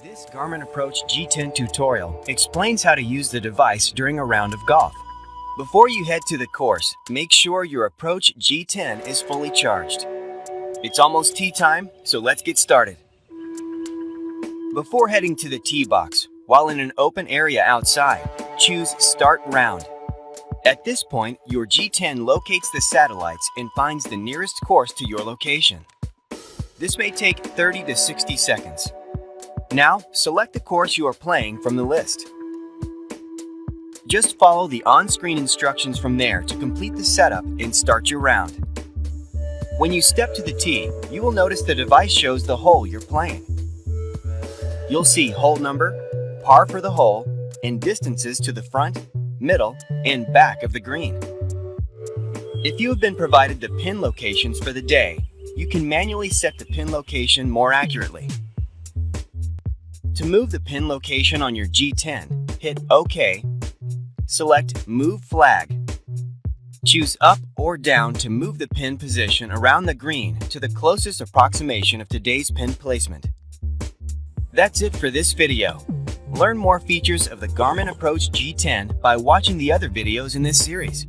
This Garmin Approach G10 tutorial explains how to use the device during a round of golf. Before you head to the course, make sure your Approach G10 is fully charged. It's almost tee time, so let's get started. Before heading to the tee box, while in an open area outside, choose Start Round. At this point, your G10 locates the satellites and finds the nearest course to your location. This may take 30 to 60 seconds. Now, select the course you are playing from the list. Just follow the on-screen instructions from there to complete the setup and start your round. When you step to the tee, you will notice the device shows the hole you're playing. You'll see hole number, par for the hole, and distances to the front, middle, and back of the green. If you have been provided the pin locations for the day, you can manually set the pin location more accurately. To move the pin location on your G10, hit OK. Select Move Flag. Choose up or down to move the pin position around the green to the closest approximation of today's pin placement. That's it for this video. Learn more features of the Garmin Approach G10 by watching the other videos in this series.